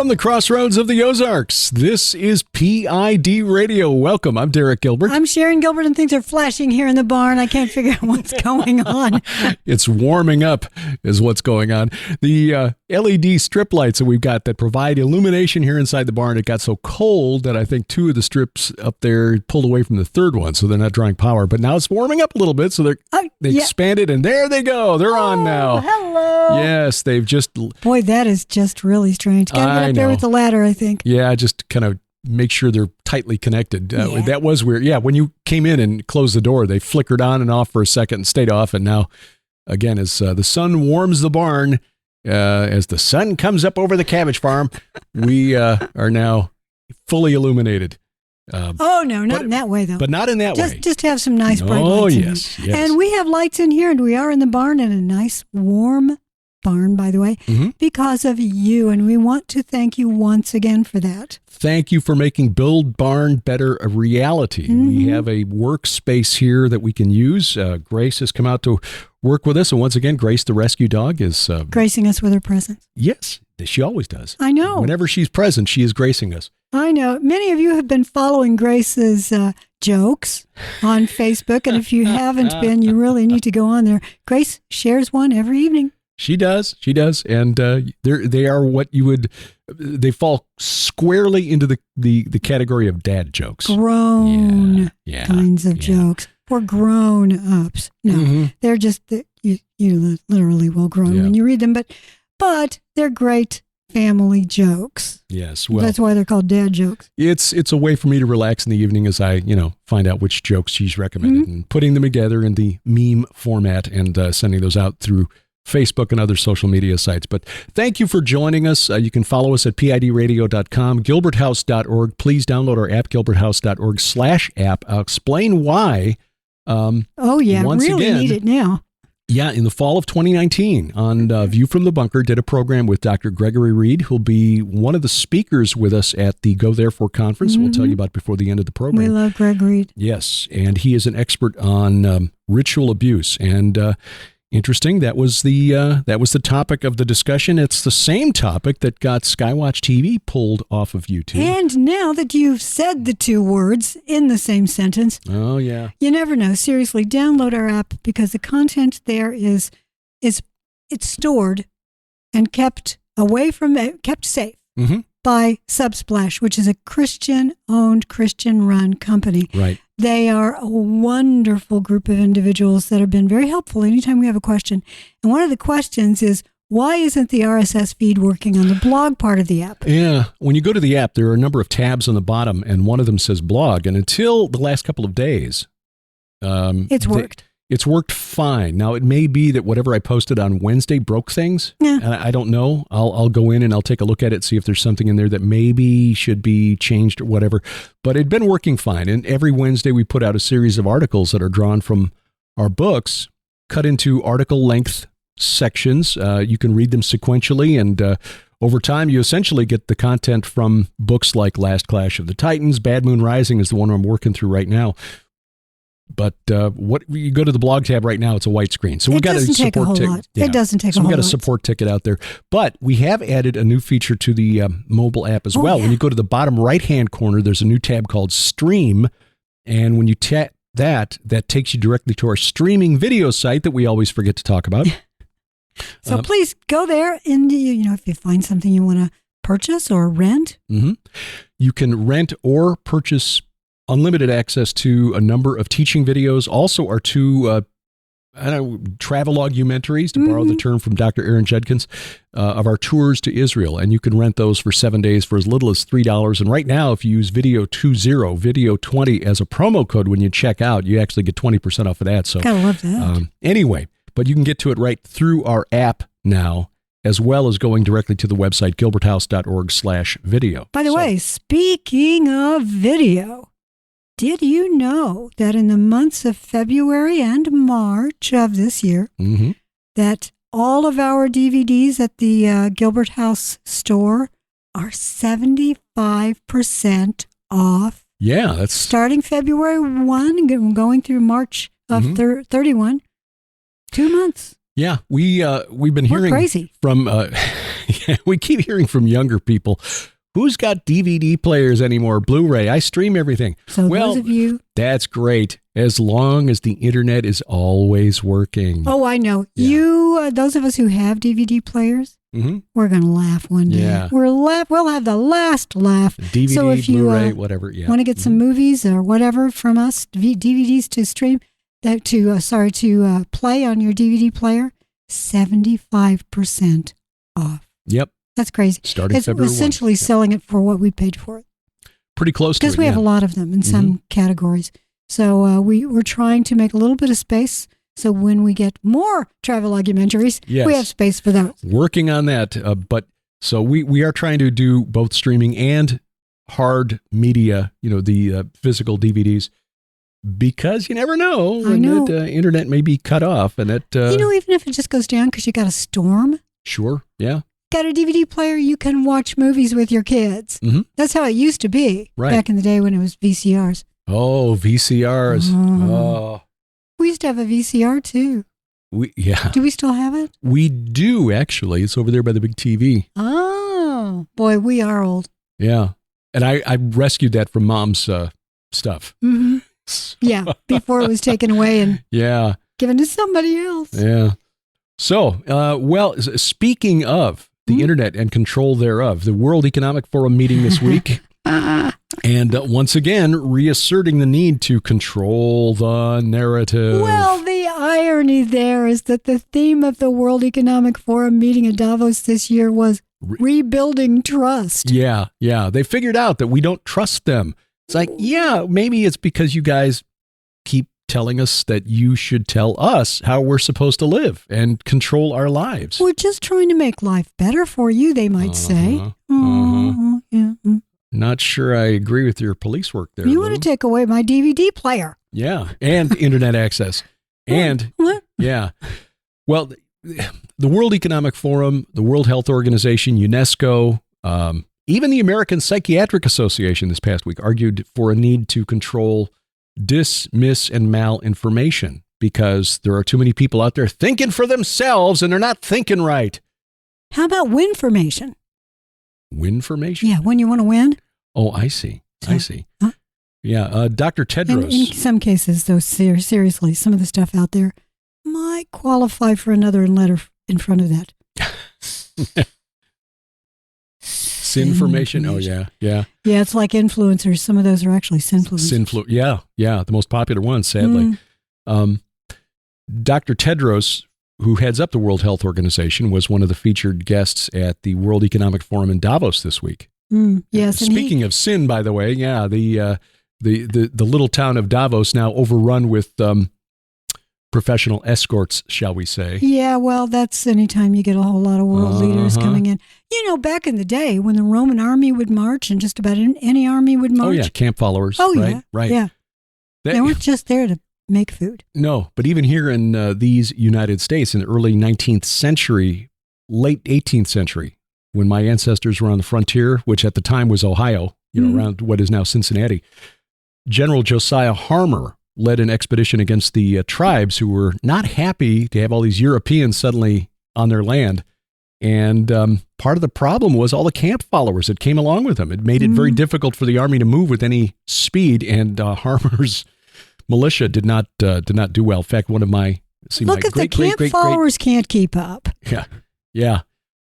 From the crossroads of the Ozarks, this is P.I.D. Radio. Welcome. I'm Derek Gilbert. I'm Sharon Gilbert, and things are flashing here in the barn. I can't figure out what's going on. It's warming up is what's going on. The LED strip lights that we've got that provide illumination here inside the barn, it got so cold that I think two of the strips up there pulled away from the third one, so they're not drawing power. But now it's warming up a little bit, so they expanded, and there they go. They're on now. Hello. Yes, they've just... Boy, that is just really strange. Got to get up there with the ladder, I think. Yeah, just kind of make sure they're tightly connected. That was weird. Yeah, when you came in and closed the door, they flickered on and off for a second and stayed off. And now, again, as the sun warms the barn, as the sun comes up over the cabbage farm, we are now fully illuminated. Not in that way, though. But not in that way. Just have some nice bright lights. Oh, yes. And we have lights in here, and we are in the barn in a nice, warm barn, by the way, because of you. And we want to thank you once again for that. Thank you for making Build Barn Better a reality. We have a workspace here that we can use. Grace has come out to work with us. And once again, Grace, the rescue dog, is... gracing us with her presence. Yes, she always does. I know. Whenever she's present, she is gracing us. I know. Many of you have been following Grace's jokes on Facebook. And if you haven't been, you really need to go on there. Grace shares one every evening. She does. And they are what you would, they fall squarely into the category of dad jokes. Grown kinds of jokes for grown-ups. No, they're just, you literally will groan when you read them, but they're great family jokes. Yes, well, that's why they're called dad jokes. It's a way for me to relax in the evening as I, find out which jokes she's recommended and putting them together in the meme format and sending those out through Facebook and other social media sites. But thank you for joining us. You can follow us at PIDradio.com, gilberthouse.org. Please download our app, gilberthouse.org/app. I'll explain why. Once really again, need it now. Yeah, in the fall of 2019 on View from the Bunker, did a program with Dr. Gregory Reed, who'll be one of the speakers with us at the Go Therefore conference. We'll tell you about before the end of the program. We love Greg Reed. Yes, and he is an expert on ritual abuse. And interesting, that was the topic of the discussion. It's the same topic that got Skywatch TV pulled off of YouTube. And now that you've said the two words in the same sentence, you never know. Seriously, download our app because the content there is stored and kept safe by Subsplash, which is a Christian-owned, Christian-run company. Right. They are a wonderful group of individuals that have been very helpful anytime we have a question. And one of the questions is, why isn't the RSS feed working on the blog part of the app? Yeah. When you go to the app, there are a number of tabs on the bottom, and one of them says blog. And until the last couple of days, it's worked. It's worked fine. Now, it may be that whatever I posted on Wednesday broke things. Yeah. And I don't know. I'll go in and I'll take a look at it, see if there's something in there that maybe should be changed or whatever. But it'd been working fine. And every Wednesday we put out a series of articles that are drawn from our books, cut into article length sections. You can read them sequentially, and over time you essentially get the content from books like Last Clash of the Titans. Bad Moon Rising is the one I'm working through right now. But you go to the blog tab right now, it's a white screen. So we've got a support ticket. It doesn't take a whole lot. So we've got a support ticket out there. But we have added a new feature to the mobile app as well. Yeah. When you go to the bottom right-hand corner, there's a new tab called Stream. And when you tap that takes you directly to our streaming video site that we always forget to talk about. So please go there, and if you find something you want to purchase or rent. You can rent or purchase unlimited access to a number of teaching videos, also our two travelogumentaries, to borrow the term from Dr. Aaron Judkins, of our tours to Israel. And you can rent those for 7 days for as little as $3. And right now, if you use video20 as a promo code when you check out, you actually get 20% off of that. So I love that. Anyway, but you can get to it right through our app now, as well as going directly to the website, gilberthouse.org/video. By the way, speaking of video, did you know that in the months of February and March of this year, that all of our DVDs at the Gilbert House store are 75% off? Yeah, that's starting February 1 and going through March of 31. 2 months. Yeah, we've been hearing crazy. from We keep hearing from younger people. Who's got DVD players anymore? Blu-ray. I stream everything. So those of you. That's great. As long as the internet is always working. Oh, I know. Yeah. Those of us who have DVD players, we're going to laugh one day. Yeah. We'll have the last laugh. DVD, so if you, Blu-ray, whatever. Yeah. Want to get some movies or whatever from us, DVDs to stream, to play on your DVD player, 75% off. Yep. That's crazy. Starting February 1. Essentially selling it for what we paid for it. Pretty close to it. Because we have a lot of them in some categories. So we're trying to make a little bit of space. So when we get more travel documentaries, we have space for those. Working on that. So we are trying to do both streaming and hard media, the physical DVDs, because you never know when that internet may be cut off. And that, even if it just goes down because you got a storm. Sure. Yeah. Got a DVD player, you can watch movies with your kids. That's how it used to be back in the day when it was VCRs. Oh, VCRs. Oh. We used to have a VCR too. Do we still have it? We do, actually. It's over there by the big TV. Oh, boy, we are old. Yeah. And I rescued that from Mom's stuff. Yeah, before it was taken away and given to somebody else. Yeah. So, speaking of the internet and control thereof, the World Economic Forum meeting this week, and once again, reasserting the need to control the narrative. Well, the irony there is that the theme of the World Economic Forum meeting in Davos this year was rebuilding trust. Yeah. They figured out that we don't trust them. It's like, maybe it's because you guys keep telling us that you should tell us how we're supposed to live and control our lives. We're just trying to make life better for you, they might say. Yeah. Not sure I agree with your police work there. You want to take away my DVD player. Yeah, and internet access. And, well, the World Economic Forum, the World Health Organization, UNESCO, even the American Psychiatric Association this past week argued for a need to control mis, and malinformation because there are too many people out there thinking for themselves and they're not thinking right. How about winformation? Winformation? Yeah, when you want to win. Oh, I see. Huh? Yeah, Dr. Tedros. And in some cases, though, seriously, some of the stuff out there might qualify for another letter in front of that. Sinformation? Oh, yeah. Yeah, it's like influencers. Some of those are actually sinfluencers. Yeah, the most popular ones, sadly. Dr. Tedros, who heads up the World Health Organization, was one of the featured guests at the World Economic Forum in Davos this week. Yes. Speaking of sin, by the way, the little town of Davos now overrun with professional escorts, shall we say. Yeah, well, that's anytime you get a whole lot of world leaders coming in. Back in the day when the Roman army would march and just about any army would march. Oh, yeah, camp followers. Oh, right? Yeah, right. Yeah. They weren't just there to make food. No, but even here in these United States in the early 19th century, late 18th century, when my ancestors were on the frontier, which at the time was Ohio, around what is now Cincinnati, General Josiah Harmer led an expedition against the tribes who were not happy to have all these Europeans suddenly on their land. And part of the problem was all the camp followers that came along with them. It made it very difficult for the army to move with any speed. And Harmer's militia did not do well. In fact, one of my the camp followers can't keep up. Yeah.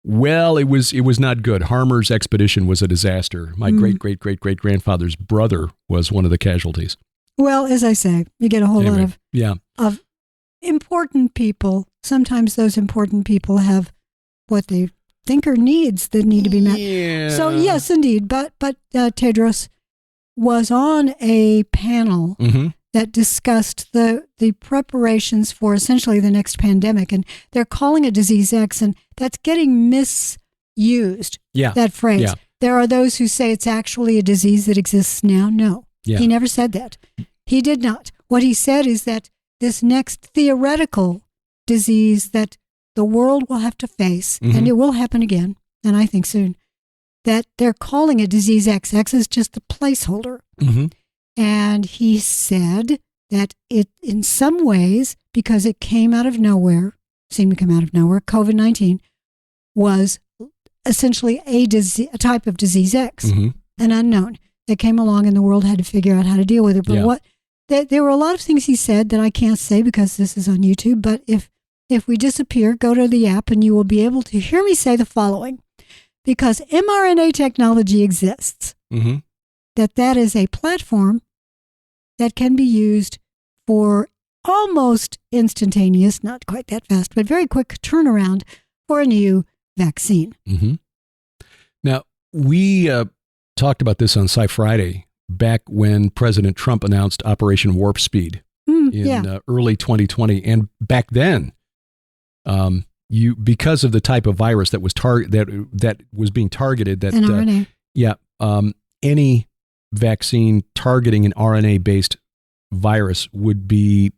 Well, it was not good. Harmer's expedition was a disaster. My great-great-great-great-grandfather's brother was one of the casualties. Well, as I say, you get a whole lot of important people. Sometimes those important people have what they think are needs that need to be met. Yeah. So yes, indeed. But Tedros was on a panel that discussed the preparations for essentially the next pandemic, and they're calling it Disease X, and that's getting misused. Yeah. That phrase. Yeah. There are those who say it's actually a disease that exists now. No. Yeah. He never said that. He did not. What he said is that this next theoretical disease that the world will have to face, and it will happen again, and I think soon, that they're calling it Disease X. X is just a placeholder. And he said that it, in some ways, because it came out of nowhere, seemed to come out of nowhere, COVID-19 was essentially a type of disease X, an unknown that came along, and the world had to figure out how to deal with it. But there were a lot of things he said that I can't say because this is on YouTube. But if we disappear, go to the app and you will be able to hear me say the following. Because mRNA technology exists, that is a platform that can be used for almost instantaneous, not quite that fast, but very quick turnaround for a new vaccine. Now, we talked about this on Sci Friday back when President Trump announced Operation Warp Speed in early 2020. And back then, because of the type of virus that was that was being targeted, that mRNA. Any vaccine targeting an RNA-based virus would be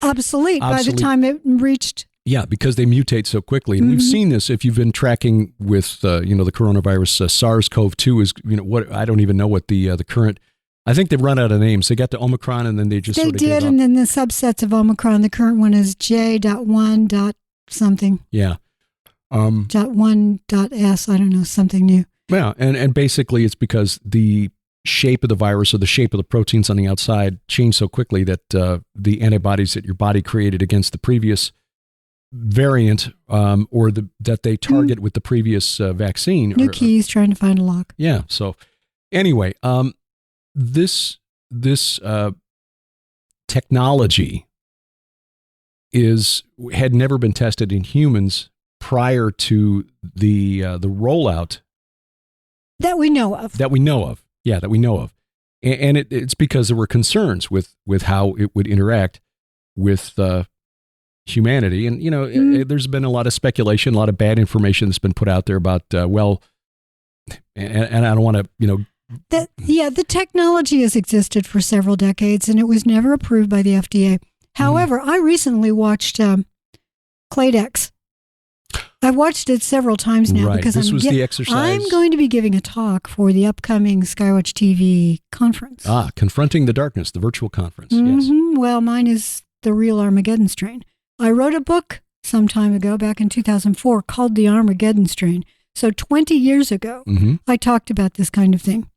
obsolete by the time it reached. Yeah, because they mutate so quickly. And we've seen this if you've been tracking with, the coronavirus, SARS-CoV-2 is, what, I don't even know what the current, I think they've run out of names. They got to Omicron and then they just sort of gave up. And then the subsets of Omicron, the current one is J.1. something. Yeah. .1.S, I don't know, something new. Yeah, and basically it's because the shape of the virus or the shape of the proteins on the outside changed so quickly that the antibodies that your body created against the previous variant that they target with the previous vaccine. New keys, trying to find a lock. Yeah. So anyway, this technology had never been tested in humans prior to the rollout that we know of. Yeah, that we know of. And it's because there were concerns with how it would interact with humanity. And, there's been a lot of speculation, a lot of bad information that's been put out there about, and I don't want to, the technology has existed for several decades and it was never approved by the FDA. However, I recently watched Clade X. I've watched it several times now because this was the exercise. I'm going to be giving a talk for the upcoming Skywatch TV conference. Confronting the Darkness, the virtual conference. Yes. Well, mine is The Real Armageddon Strain. I wrote a book some time ago, back in 2004, called The Armageddon Strain. So 20 years ago, I talked about this kind of thing.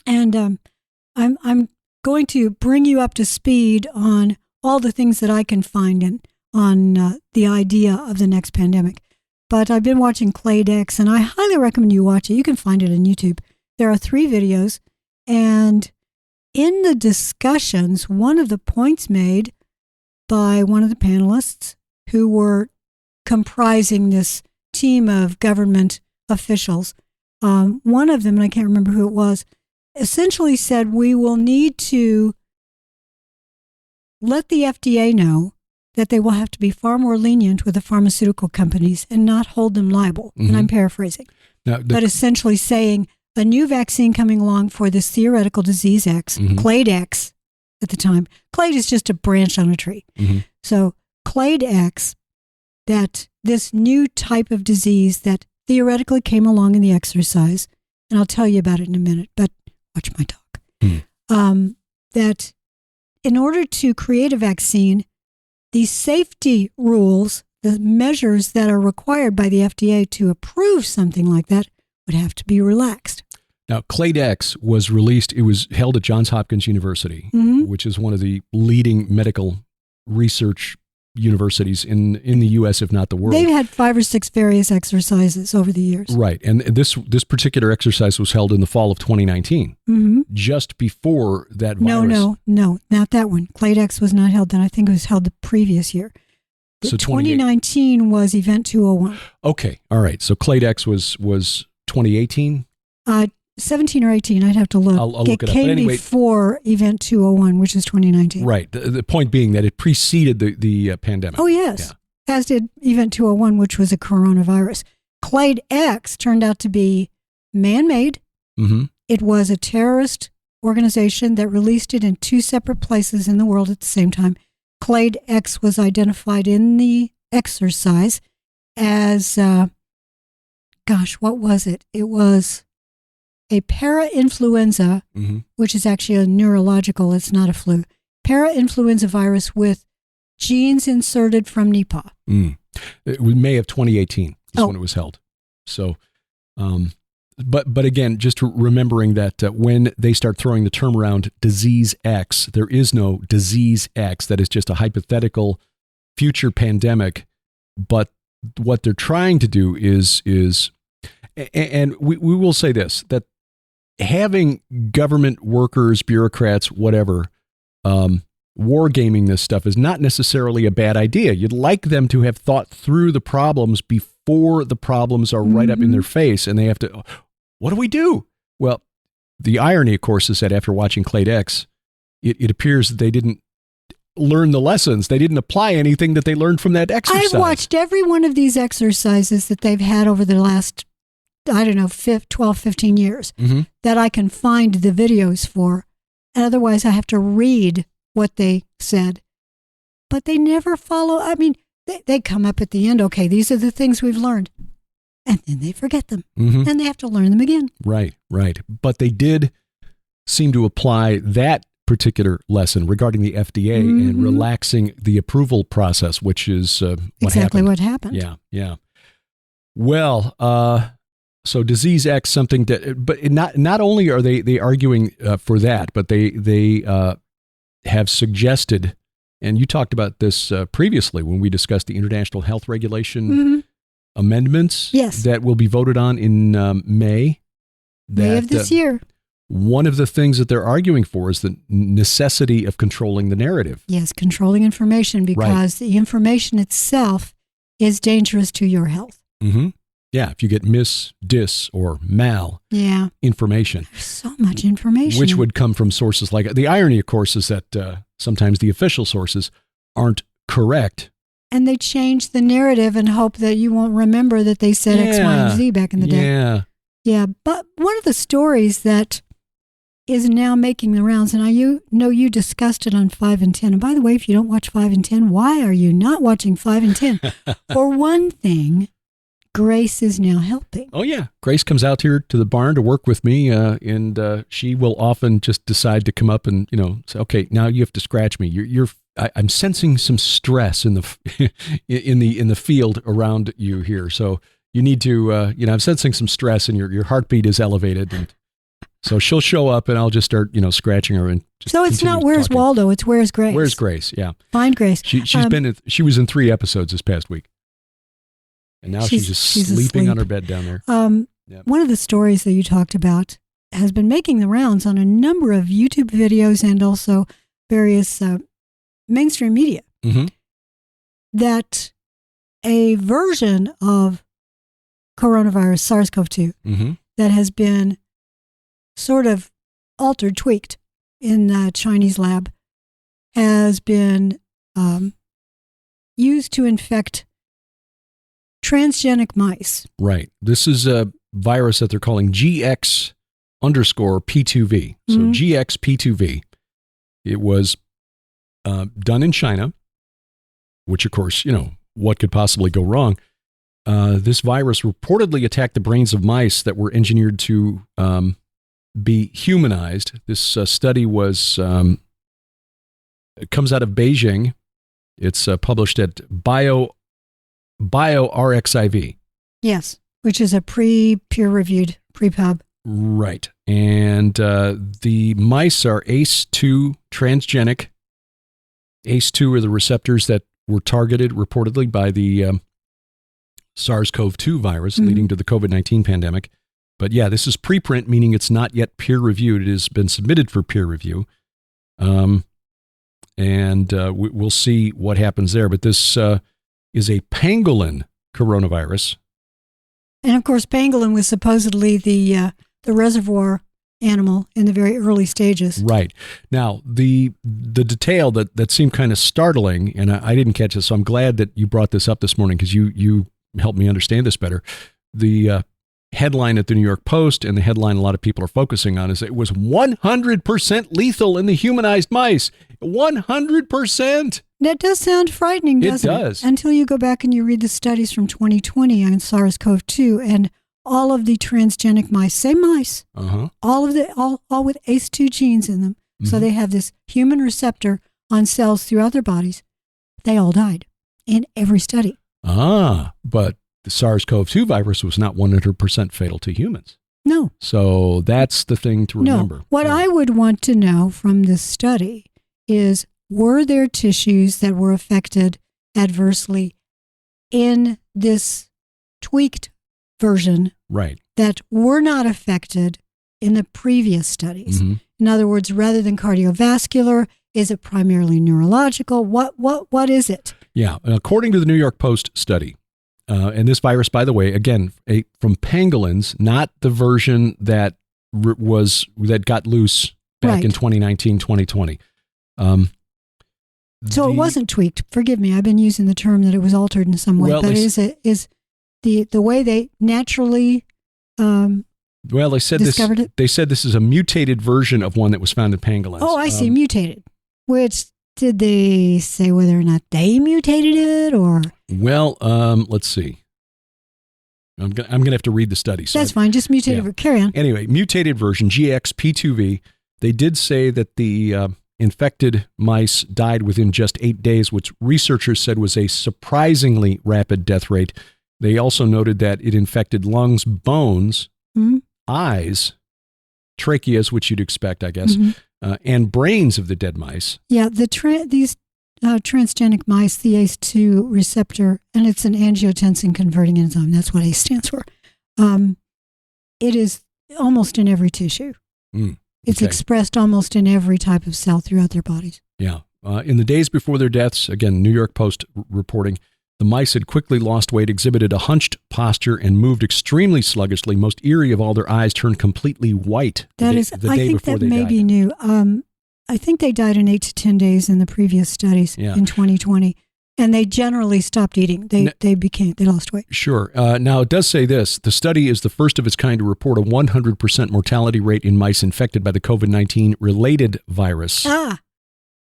And I'm going to bring you up to speed on all the things that I can find on the idea of the next pandemic. But I've been watching Clade X, and I highly recommend you watch it. You can find it on YouTube. There are 3 videos, and in the discussions, one of the points made by one of the panelists who were comprising this team of government officials, one of them, and I can't remember who it was, essentially said we will need to let the FDA know that they will have to be far more lenient with the pharmaceutical companies and not hold them liable. And I'm paraphrasing. But essentially saying a new vaccine coming along for this theoretical disease X, Clade X at the time. Clade is just a branch on a tree. So Clade X, that this new type of disease that theoretically came along in the exercise, and I'll tell you about it in a minute, but watch my talk, that in order to create a vaccine, the safety rules, the measures that are required by the FDA to approve something like that would have to be relaxed. Now, Clade X was released, it was held at Johns Hopkins University, which is one of the leading medical research universities in the U.S., if not the world. They've had 5 or 6 various exercises over the years. Right. And this particular exercise was held in the fall of 2019, just before that virus. No, not that one. Clade X was not held then. I think it was held the previous year. So 2019 was Event 201. Okay. All right. So Clade X was 2018? 17 or 18, I'd have to look. I'll look it up. It came before Event 201, which is 2019. Right. The point being that it preceded the pandemic. Oh, yes. Yeah. As did Event 201, which was a coronavirus. Clade X turned out to be man-made. It was a terrorist organization that released it in 2 separate places in the world at the same time. Clade X was identified in the exercise as, what was it? It was a para-influenza, which is actually a neurological, it's not a flu, para-influenza virus with genes inserted from Nipah. It was May of 2018 is when it was held. So, but again, just remembering that when they start throwing the term around disease X, there is no disease X. That is just a hypothetical future pandemic. But what they're trying to do is, and we will say this, that having government workers, bureaucrats, whatever, wargaming this stuff is not necessarily a bad idea. You'd like them to have thought through the problems before the problems are right up in their face and they have to, what do we do? Well, the irony, of course, is that after watching Clade X, it appears that they didn't learn the lessons. They didn't apply anything that they learned from that exercise. I've watched every one of these exercises that they've had over the last, 12, 15 years that I can find the videos for. Otherwise, I have to read what they said. But they never follow. I mean, they come up at the end, okay, these are the things we've learned. And then they forget them. And they have to learn them again. Right. But they did seem to apply that particular lesson regarding the FDA and relaxing the approval process, which is exactly what happened. Yeah. Well, so disease X, something that, but not only are they arguing for that, but they have suggested, and you talked about this previously when we discussed the international health regulation amendments that will be voted on in May. May of this year. One of the things that they're arguing for is the necessity of controlling the narrative. Yes, controlling information because the information itself is dangerous to your health. Yeah, if you get dis, or mal information. There's so much information. Which would come from sources like, the irony, of course, is that sometimes the official sources aren't correct. And they change the narrative and hope that you won't remember that they said X, Y, and Z back in the day. Yeah, but one of the stories that is now making the rounds, and you discussed it on 5 and 10. And by the way, if you don't watch 5 and 10, why are you not watching 5 and 10? For one thing, Grace is now helping. Oh, yeah. Grace comes out here to the barn to work with me, and she will often just decide to come up and, say, okay, now you have to scratch me. I'm sensing some stress in the in the field around you here. So you need to, I'm sensing some stress and your heartbeat is elevated. And so she'll show up and I'll just start, scratching her. And just so it's not where's talking. Waldo, it's where's Grace. Where's Grace, yeah. Find Grace. She was in 3 episodes this past week. And now she's sleeping asleep on her bed down there. One of the stories that you talked about has been making the rounds on a number of YouTube videos and also various mainstream media. That a version of coronavirus, SARS-CoV-2, that has been sort of altered, tweaked in the Chinese lab, has been used to infect transgenic mice. Right. This is a virus that they're calling GX_P2V. So GXP2V. It was done in China, which of course, what could possibly go wrong? This virus reportedly attacked the brains of mice that were engineered to be humanized. This study it comes out of Beijing. It's published at BioRxiv. Yes, which is a peer-reviewed pre-pub. Right. And the mice are ACE2 transgenic. ACE2 are the receptors that were targeted reportedly by the SARS-CoV-2 virus leading to the COVID-19 pandemic. But yeah, this is preprint, meaning it's not yet peer-reviewed. It has been submitted for peer review. And we'll see what happens there. But this is a pangolin coronavirus. And of course, pangolin was supposedly the reservoir animal in the very early stages. Right. Now, the detail that seemed kind of startling, and I didn't catch it, so I'm glad that you brought this up this morning because you helped me understand this better. The headline at the New York Post and the headline a lot of people are focusing on is it was 100% lethal in the humanized mice. 100%. That does sound frightening, doesn't it? It does. Until you go back and you read the studies from 2020 on SARS-CoV-2 and all of the transgenic mice, same mice, all with ACE2 genes in them. So they have this human receptor on cells throughout their bodies. They all died in every study. But the SARS-CoV-2 virus was not 100% fatal to humans. No. So that's the thing to remember. No. What I would want to know from this study is, were there tissues that were affected adversely in this tweaked version that were not affected in the previous studies? Mm-hmm. In other words, rather than cardiovascular, is it primarily neurological? What is it? Yeah. According to the New York Post study, and this virus, by the way, again, from pangolins, not the version that got loose back in 2019, 2020. So it wasn't tweaked. Forgive me. I've been using the term that it was altered in some way. Well, but is the way they naturally they said discovered it? They said this is a mutated version of one that was found in pangolins. Oh, I see. Mutated. Which, did they say whether or not they mutated it or? Well, let's see. I'm gonna have to read the study. So that's fine. Just mutated. Carry on. Anyway, mutated version GXP2V. They did say that the infected mice died within just 8 days, which researchers said was a surprisingly rapid death rate. They also noted that it infected lungs, bones, eyes, tracheas, which you'd expect, I guess, and brains of the dead mice. Yeah, these transgenic mice, the ACE2 receptor, and it's an angiotensin converting enzyme. That's what ACE stands for. It is almost in every tissue. It's expressed almost in every type of cell throughout their bodies. Yeah. In the days before their deaths, again, New York Post reporting, the mice had quickly lost weight, exhibited a hunched posture, and moved extremely sluggishly. Most eerie of all, their eyes turned completely white the day before they died. May be new. I think they died in 8 to 10 days in the previous studies in 2020. And they generally stopped eating. They lost weight. Sure. Now, it does say this. The study is the first of its kind to report a 100% mortality rate in mice infected by the COVID-19 related virus.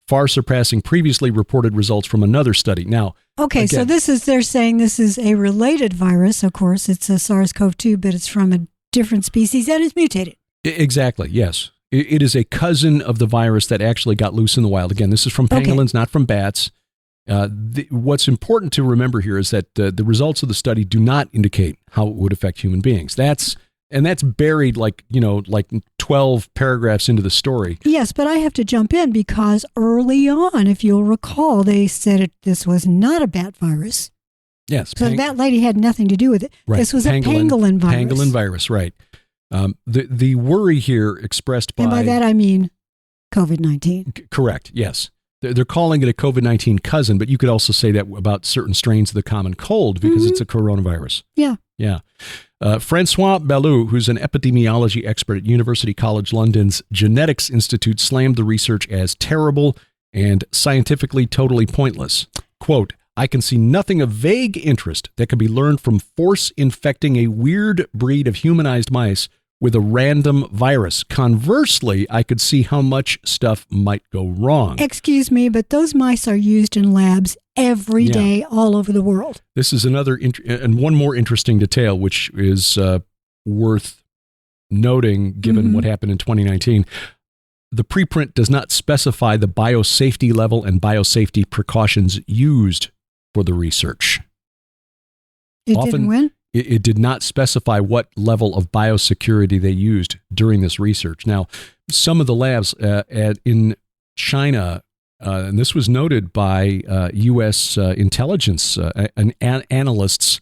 Far surpassing previously reported results from another study. Now, okay, again, so they're saying this is a related virus. Of course, it's a SARS-CoV-2, but it's from a different species and it's mutated. Exactly, yes. It is a cousin of the virus that actually got loose in the wild. Again, this is from pangolins, not from bats. What's important to remember here is that the results of the study do not indicate how it would affect human beings. That's buried like 12 paragraphs into the story. Yes, but I have to jump in because early on, if you'll recall, they said this was not a bat virus. Yes. So that lady had nothing to do with it. Right. This was a pangolin virus. Pangolin virus, right. The worry here expressed by... And by that I mean COVID-19. Correct, yes. They're calling it a COVID-19 cousin, but you could also say that about certain strains of the common cold because it's a coronavirus. Yeah. Yeah. Francois Ballou, who's an epidemiology expert at University College London's Genetics Institute, slammed the research as terrible and scientifically totally pointless. Quote, I can see nothing of vague interest that can be learned from force infecting a weird breed of humanized mice with a random virus. Conversely, I could see how much stuff might go wrong. Excuse me, but those mice are used in labs every day all over the world. This is another and one more interesting detail, which is worth noting given what happened in 2019. The preprint does not specify the biosafety level and biosafety precautions used for the research. Didn't win? It did not specify what level of biosecurity they used during this research. Now, some of the labs in China, and this was noted by U.S. intelligence analysts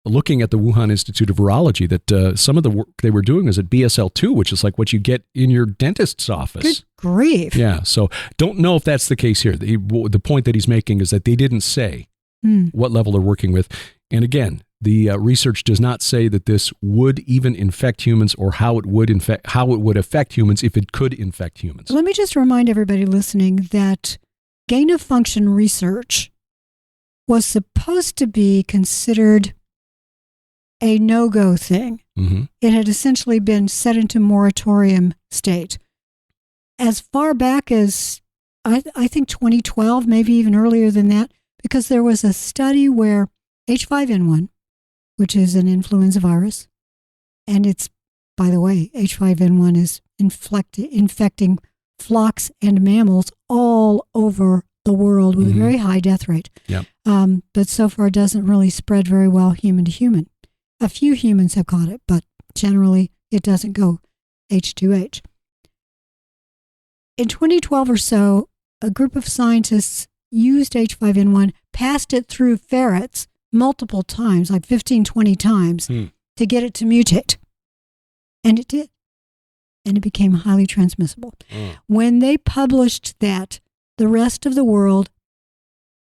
looking at the Wuhan Institute of Virology, that some of the work they were doing was at BSL-2, which is like what you get in your dentist's office. Good grief. Yeah, so don't know if that's the case here. The point that he's making is that they didn't say what level they're working with. And again, the research does not say that this would even infect humans or how it would affect humans if it could infect humans. Let me just remind everybody listening that gain-of-function research was supposed to be considered a no-go thing. It had essentially been set into moratorium state. As far back as, I think 2012, maybe even earlier than that, because there was a study where H5N1, which is an influenza virus, and it's, by the way, H5N1 is infecting flocks and mammals all over the world with a very high death rate. Yep. But so far doesn't really spread very well human to human. A few humans have caught it, but generally it doesn't go H2H. In 2012 or so, a group of scientists used H5N1, passed it through ferrets multiple times, like 15, 20 times, to get it to mutate. And it did. And it became highly transmissible. When they published that, the rest of the world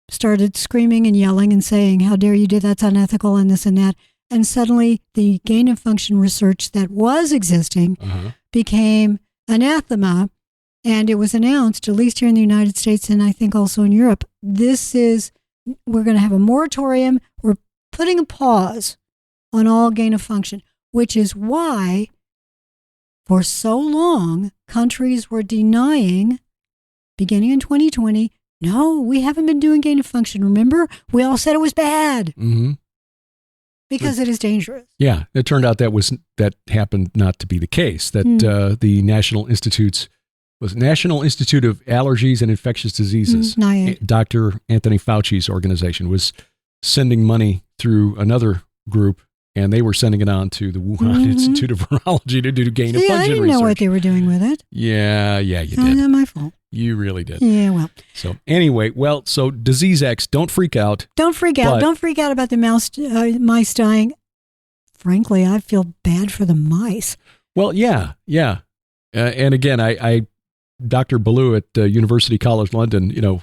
started screaming and yelling and saying, how dare you do that, that's unethical and this and that. And suddenly the gain of function research that was existing became anathema. And it was announced, at least here in the United States and I think also in Europe, we're going to have a moratorium. We're putting a pause on all gain of function, which is why for so long countries were denying, beginning in 2020, no, we haven't been doing gain of function. Remember, we all said it was bad because it is dangerous. Yeah, it turned out that happened not to be the case, that the National Institute of Allergies and Infectious Diseases, Dr. Anthony Fauci's organization, was sending money through another group, and they were sending it on to the Wuhan Institute of Virology to do gain of function research. I didn't know what they were doing with it. Yeah, you did. Not my fault. You really did. Yeah, well. So anyway, so Disease X, don't freak out. Don't freak out. Don't freak out about the mice dying. Frankly, I feel bad for the mice. Well, yeah. And again, I Dr. Ballou at University College London,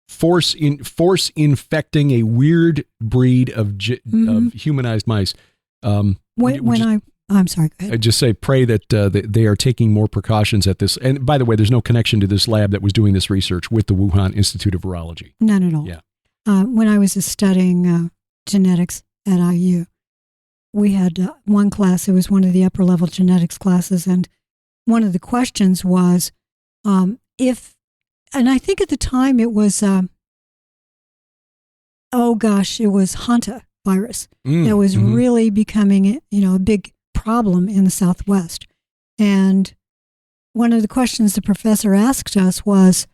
force infecting a weird breed of humanized mice. I'm sorry, go ahead. I just say, pray that they are taking more precautions at this. And by the way, there's no connection to this lab that was doing this research with the Wuhan Institute of Virology. None at all. Yeah. When I was studying genetics at IU, we had one class. It was one of the upper level genetics classes. And one of the questions was, and I think at the time it was, it was Hanta virus that was really becoming, a big problem in the Southwest. And one of the questions the professor asked us was,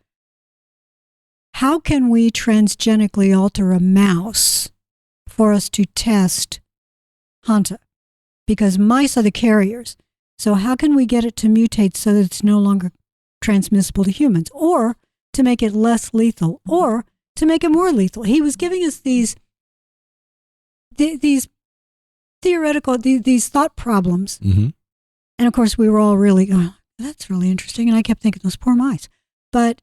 how can we transgenically alter a mouse for us to test Hanta? Because mice are the carriers. So how can we get it to mutate so that it's no longer transmissible to humans, or to make it less lethal, or to make it more lethal? He was giving us these theoretical, these thought problems. And of course, we were all really, that's really interesting. And I kept thinking, those poor mice. But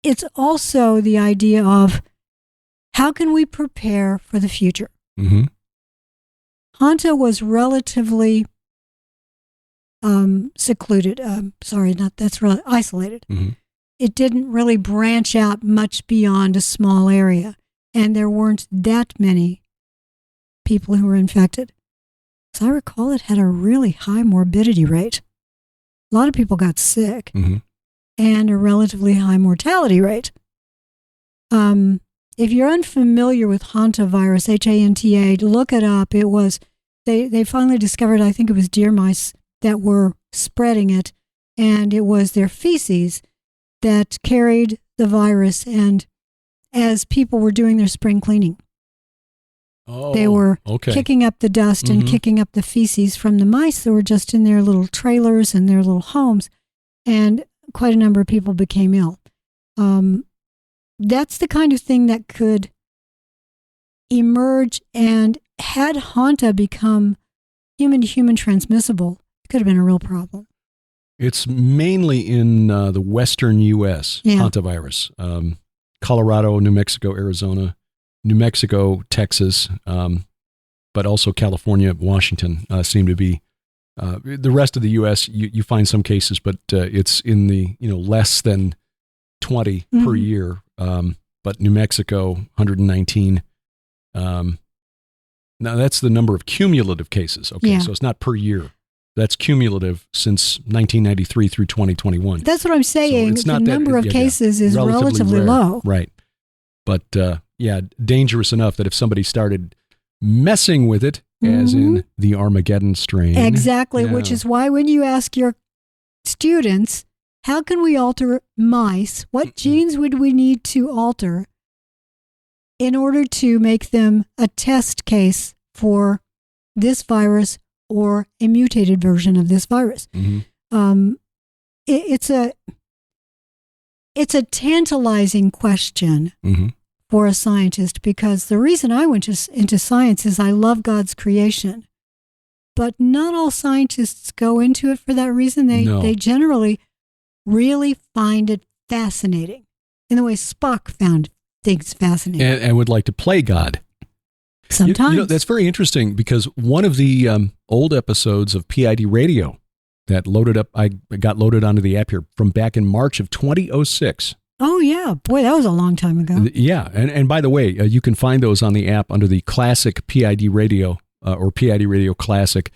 it's also the idea of, how can we prepare for the future? Hanta was relatively secluded. Isolated. It didn't really branch out much beyond a small area. And there weren't that many people who were infected. As I recall, it had a really high morbidity rate. A lot of people got sick and a relatively high mortality rate. If you're unfamiliar with hantavirus, H-A-N-T-A, look it up. It was, they finally discovered, I think it was deer mice that were spreading it, and it was their feces that carried the virus. And as people were doing their spring cleaning, they were kicking up the dust and kicking up the feces from the mice that were just in their little trailers and their little homes, and quite a number of people became ill. That's the kind of thing that could emerge, and had Hanta become human-to-human transmissible, it could have been a real problem. It's mainly in the western U.S., hantavirus. Colorado, New Mexico, Arizona, New Mexico, Texas, but also California, Washington seem to be. The rest of the U.S., you find some cases, but it's in the less than 20 per year. But New Mexico, 119. Now that's the number of cumulative cases. Okay, so it's not per year. That's cumulative since 1993 through 2021. That's what I'm saying. So the number of cases is relatively low. Right. But dangerous enough that if somebody started messing with it, as in the Armageddon strain. Exactly, which is why when you ask your students, how can we alter mice? What genes would we need to alter in order to make them a test case for this virus or a mutated version of this virus? Mm-hmm. It's a tantalizing question mm-hmm. for a scientist, because the reason I went into science is I love God's creation. But not all scientists go into it for that reason. They generally really find it fascinating in the way Spock found things fascinating. And would like to play God. Sometimes. You know, that's very interesting, because one of the old episodes of P.I.D. Radio that I got loaded onto the app here from back in March of 2006. Oh, yeah. Boy, that was a long time ago. Yeah. And by the way, you can find those on the app under the classic P.I.D. Radio or P.I.D. Radio Classic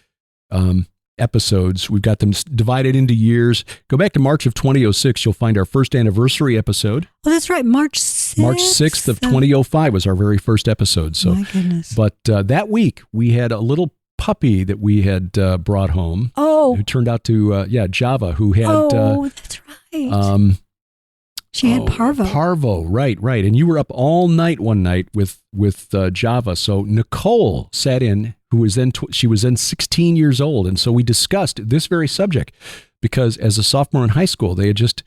episodes. We've got them divided into years. Go back to March of 2006. You'll find our first anniversary episode. Oh, that's right. March 6th. March 6th of 2005 was our very first episode. So, my goodness. But that week, we had a little puppy that we had brought home. Oh. Who turned out to, Java, who had... that's right. She had parvo. Parvo, right. And you were up all night one night with Java. So Nicole sat in, who was then she was then 16 years old, and so we discussed this very subject, because as a sophomore in high school, they had just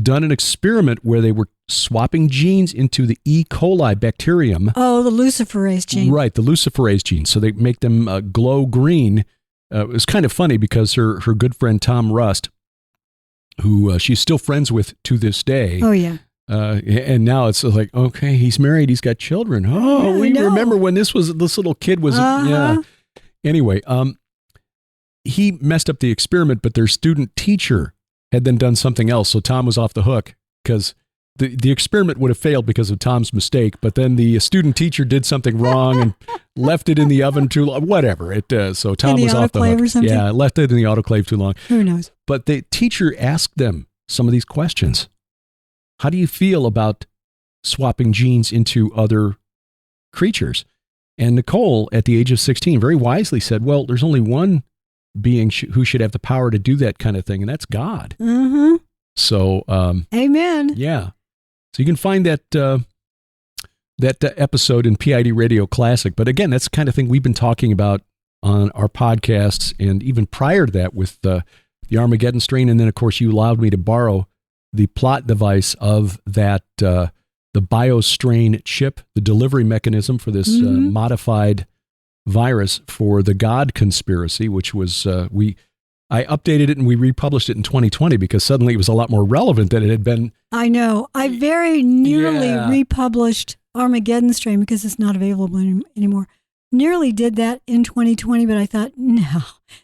done an experiment where they were swapping genes into the E. coli bacterium. Oh, the luciferase gene. Right, the luciferase gene. So they make them glow green. It was kind of funny because her good friend Tom Rust, who she's still friends with to this day. Oh, yeah. And now it's like, okay, he's married, he's got children. Oh, we remember when this little kid was, yeah. Anyway, he messed up the experiment, but their student teacher had then done something else. So Tom was off the hook, because the experiment would have failed because of Tom's mistake, but then the student teacher did something wrong and left it in the oven too long, whatever. So Tom was off the hook. Or something? Yeah, left it in the autoclave too long. Who knows? But the teacher asked them some of these questions. How do you feel about swapping genes into other creatures? And Nicole, at the age of 16, very wisely said, well, there's only one being who should have the power to do that kind of thing, and that's God. Mm-hmm. So, amen. Yeah. So you can find that episode in P.I.D. Radio Classic. But again, that's the kind of thing we've been talking about on our podcasts, and even prior to that with the Armageddon strain. And then, of course, you allowed me to borrow the plot device of that, the BioStrain chip, the delivery mechanism for this mm-hmm. modified virus for the God conspiracy, which was, I updated it and we republished it in 2020 because suddenly it was a lot more relevant than it had been. I know. I very nearly republished Armageddon strain because it's not available anymore. Nearly did that in 2020, but I thought,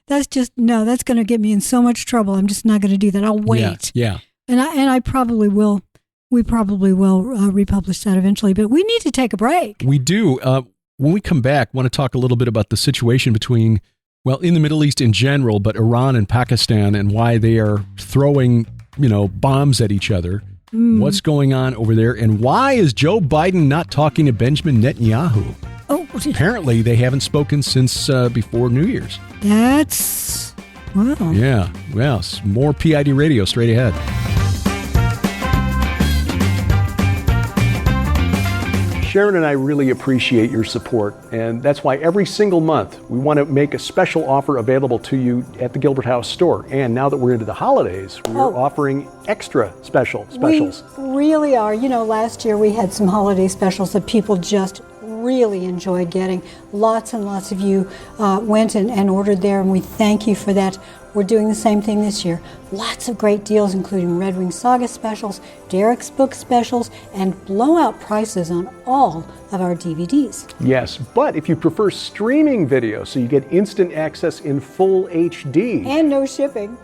that's going to get me in so much trouble. I'm just not going to do that. I'll wait. Yeah. And I probably will. We probably will republish that eventually, but we need to take a break. We do. When we come back, I want to talk a little bit about the situation between, in the Middle East in general, but Iran and Pakistan, and why they are throwing, bombs at each other. What's going on over there, and why is Joe Biden not talking to Benjamin Netanyahu? Oh, apparently they haven't spoken since before New Year's. That's wow. Yeah. Well, more P.I.D. radio straight ahead. Sharon and I really appreciate your support, and that's why every single month we want to make a special offer available to you at the Gilbert House store. And now that we're into the holidays, we're offering extra specials. We really are. Last year we had some holiday specials that people just really enjoyed getting. Lots and lots of you went and ordered there, and we thank you for that. We're doing the same thing this year. Lots of great deals, including Red Wing Saga specials, Derek's book specials, and blowout prices on all of our DVDs. Yes, but if you prefer streaming video, so you get instant access in full HD. And no shipping.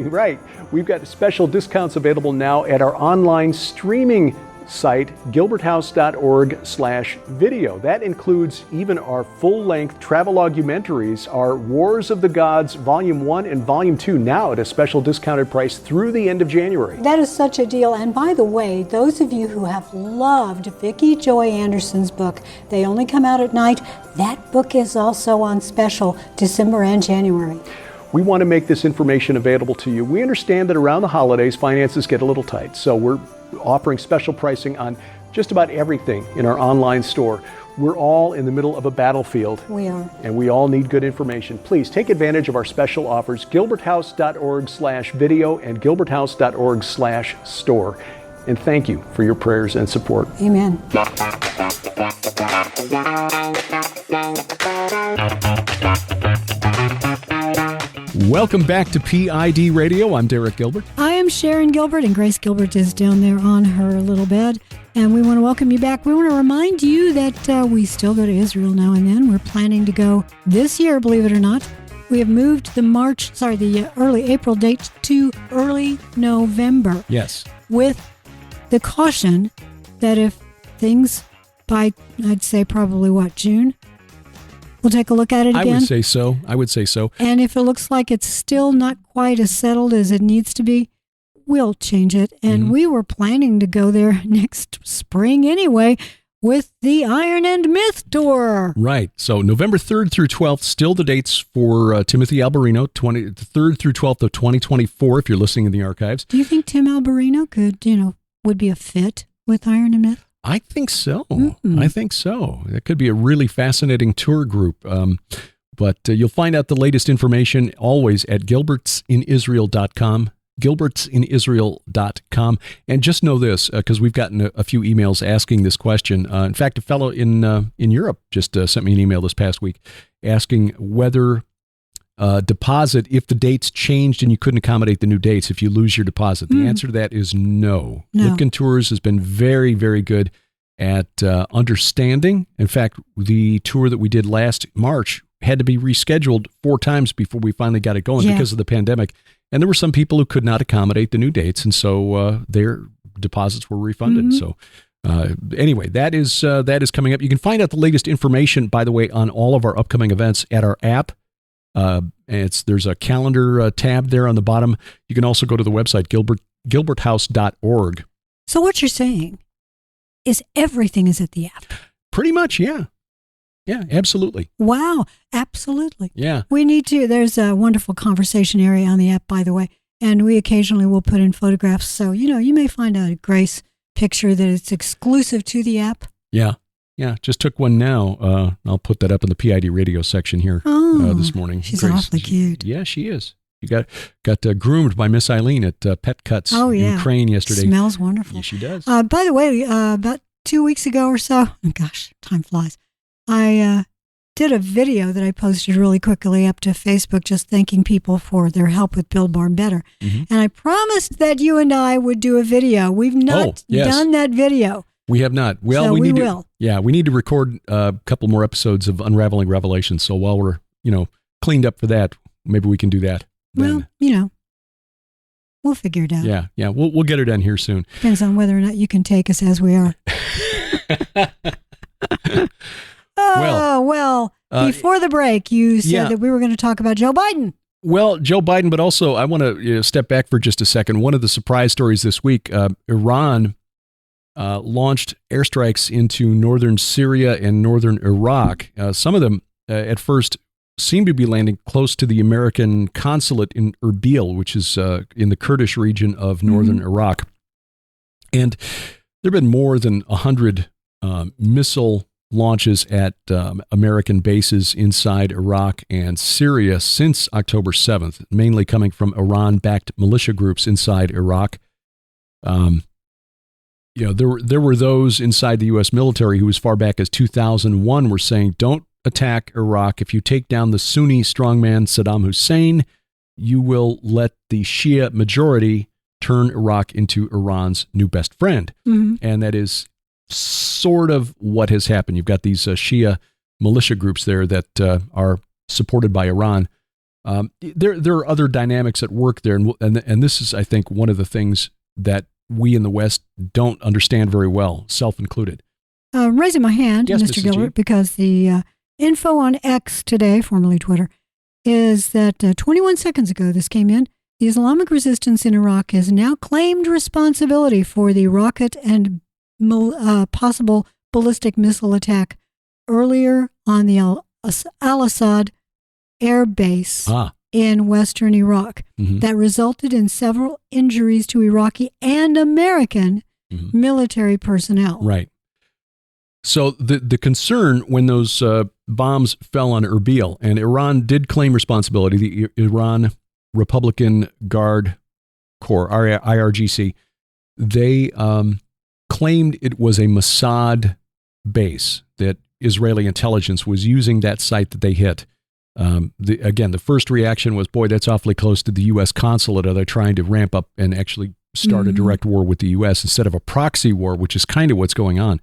Right. We've got special discounts available now at our online streaming site, gilberthouse.org/video. That includes even our full-length travelogumentaries, our Wars of the Gods Volume 1 and Volume 2, now at a special discounted price through the end of January. That is such a deal. And by the way, those of you who have loved Vicki Joy Anderson's book, They Only Come Out at Night, that book is also on special December and January. We want to make this information available to you. We understand that around the holidays, finances get a little tight, so we're offering special pricing on just about everything in our online store. We're all in the middle of a battlefield. We are. And we all need good information. Please take advantage of our special offers, gilberthouse.org/video and gilberthouse.org/store. And thank you for your prayers and support. Amen. Welcome back to P.I.D. Radio. I'm Derek Gilbert. I am Sharon Gilbert, and Grace Gilbert is down there on her little bed. And we want to welcome you back. We want to remind you that we still go to Israel now and then. We're planning to go this year, believe it or not. We have moved the early April date to early November. Yes. With the caution that if things by, I'd say probably June, we'll take a look at it again. I would say so. And if it looks like it's still not quite as settled as it needs to be, we'll change it. And we were planning to go there next spring anyway with the Iron and Myth Tour. Right. So November 3rd through 12th, still the dates for Timothy Alberino, the 3rd through 12th of 2024, if you're listening in the archives. Do you think Tim Alberino would be a fit with Iron and Myth? I think so. I think so. It could be a really fascinating tour group. But you'll find out the latest information always at gilbertsinisrael.com. gilbertsinisrael.com. And just know this, because we've gotten a few emails asking this question. In fact, a fellow in Europe just sent me an email this past week asking whether deposit, if the dates changed and you couldn't accommodate the new dates, if you lose your deposit. The answer to that is no. Lipkin Tours has been very, very good at understanding. In fact, the tour that we did last March had to be rescheduled 4 times before we finally got it going because of the pandemic. And there were some people who could not accommodate the new dates, and so their deposits were refunded. So anyway, that is coming up. You can find out the latest information, by the way, on all of our upcoming events at our app. There's a calendar tab there on the bottom. You can also go to the website, gilberthouse.org. So what you're saying is everything is at the app? Pretty much, yeah. Yeah, absolutely. Wow, absolutely. Yeah. We need to. There's a wonderful conversation area on the app, by the way, and we occasionally will put in photographs. So, you may find a Grace picture that it's exclusive to the app. Yeah. Yeah, just took one now. I'll put that up in the PID radio section here this morning. She's awfully cute. Yeah, she is. You got groomed by Miss Eileen at Pet Cuts in Crane yesterday. Smells wonderful. Yeah, she does. By the way, about 2 weeks ago or so, gosh, time flies, I did a video that I posted really quickly up to Facebook just thanking people for their help with Build Barn Better. And I promised that you and I would do a video. We've not done that video. We have not. Well, so we will. We need to record a couple more episodes of Unraveling Revelations. So while we're, cleaned up for that, maybe we can do that. Well, we'll figure it out. Yeah. We'll get her done here soon. Depends on whether or not you can take us as we are. Before the break, you said that we were going to talk about Joe Biden. Well, Joe Biden, but also I want to step back for just a second. One of the surprise stories this week, Iran launched airstrikes into northern Syria and northern Iraq. Some of them at first seemed to be landing close to the American consulate in Erbil, which is in the Kurdish region of northern Iraq. And there have been more than 100 missile launches at American bases inside Iraq and Syria since October 7th, mainly coming from Iran-backed militia groups inside Iraq. There were those inside the U.S. military who, as far back as 2001, were saying, don't attack Iraq. If you take down the Sunni strongman Saddam Hussein, you will let the Shia majority turn Iraq into Iran's new best friend. And that is sort of what has happened. You've got these Shia militia groups there that are supported by Iran. There are other dynamics at work there. And this is, I think, one of the things that we in the West don't understand very well, self-included. Raising my hand, yes, Mr. Gilbert, because the info on X today, formerly Twitter, is that 21 seconds ago this came in. The Islamic resistance in Iraq has now claimed responsibility for the rocket and possible ballistic missile attack earlier on the Al-Assad air base in western Iraq that resulted in several injuries to Iraqi and American military personnel. Right. So the concern when those bombs fell on Erbil, and Iran did claim responsibility, the Iran Republican Guard Corps, IRGC, they claimed it was a Mossad base, that Israeli intelligence was using that site that they hit. Again, the first reaction was, boy, that's awfully close to the U.S. consulate. Are they trying to ramp up and actually start a direct war with the U.S. instead of a proxy war, which is kind of what's going on?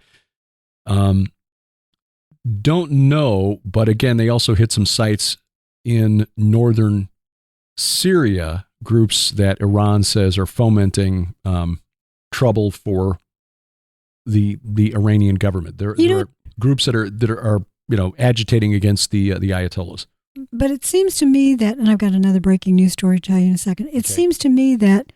Don't know, but again, they also hit some sites in northern Syria, groups that Iran says are fomenting trouble for the Iranian government. There are groups that are agitating against the Ayatollahs. But it seems to me that, and I've got another breaking news story to tell you in a second. It seems to me that,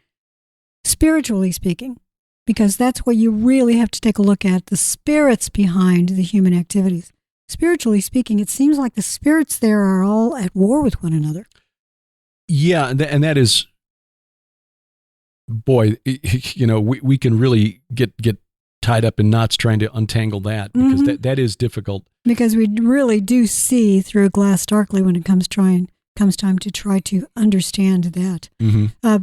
spiritually speaking, because that's what you really have to take a look at, the spirits behind the human activities. Spiritually speaking, it seems like the spirits there are all at war with one another. Yeah, and that is, boy, we can really get tied up in knots trying to untangle that, because that is difficult. Because we really do see through a glass darkly when it comes time to try to understand that.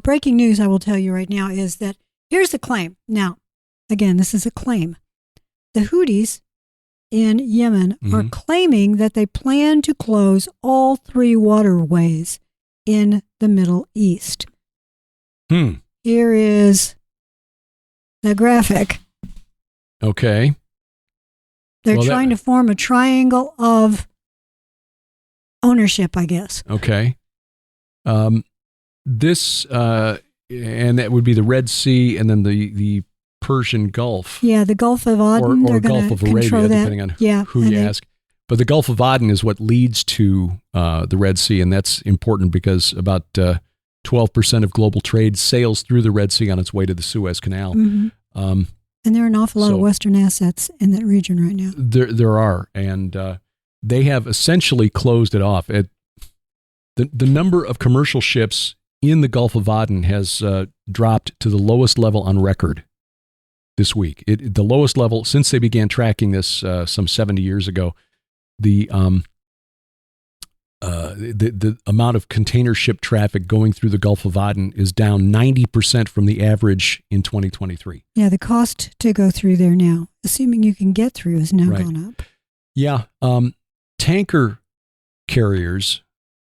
Breaking news, I will tell you right now, is that here's the claim. Now, again, this is a claim. The Houthis in Yemen are claiming that they plan to close all 3 waterways in the Middle East. Here is the graphic. Okay. They're trying to form a triangle of ownership, I guess. Okay. This, and that would be the Red Sea and then the Persian Gulf. Yeah, the Gulf of Aden. Or Gulf of Arabia, depending on who you ask. But the Gulf of Aden is what leads to the Red Sea, and that's important because about 12% of global trade sails through the Red Sea on its way to the Suez Canal. And there are an awful lot of Western assets in that region right now. There are, and they have essentially closed it off. The number of commercial ships in the Gulf of Aden has dropped to the lowest level on record this week. The lowest level since they began tracking this some 70 years ago. The amount of container ship traffic going through the Gulf of Aden is down 90% from the average in 2023. Yeah, the cost to go through there now, assuming you can get through, has now gone up. Yeah, tanker carriers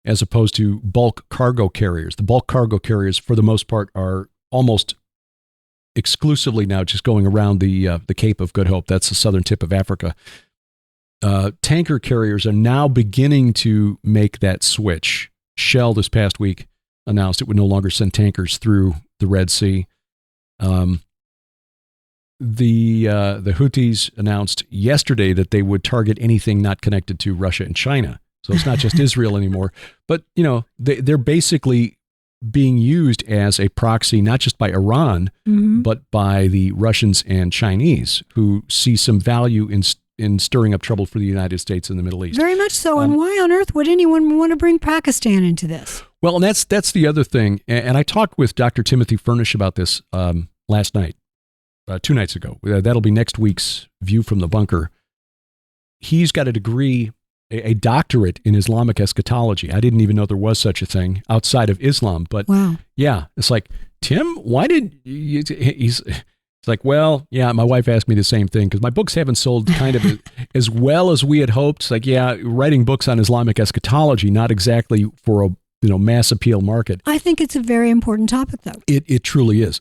as opposed to bulk cargo carriers. The bulk cargo carriers, for the most part, are almost exclusively now just going around the Cape of Good Hope. That's the southern tip of Africa. Tanker carriers are now beginning to make that switch. Shell this past week announced it would no longer send tankers through the Red Sea. The Houthis announced yesterday that they would target anything not connected to Russia and China. So it's not just Israel anymore. But, they're basically being used as a proxy, not just by Iran, but by the Russians and Chinese, who see some value in stirring up trouble for the United States in the Middle East. Very much so. And why on earth would anyone want to bring Pakistan into this? Well, and that's the other thing. And I talked with Dr. Timothy Furnish about this last night, 2 nights ago. That'll be next week's View from the Bunker. He's got a degree, a doctorate in Islamic eschatology. I didn't even know there was such a thing outside of Islam. But yeah, it's like, Tim, why did you... It's like, well, yeah, my wife asked me the same thing because my books haven't sold kind of as well as we had hoped. It's like, yeah, writing books on Islamic eschatology, not exactly for a mass appeal market. I think it's a very important topic, though. It truly is.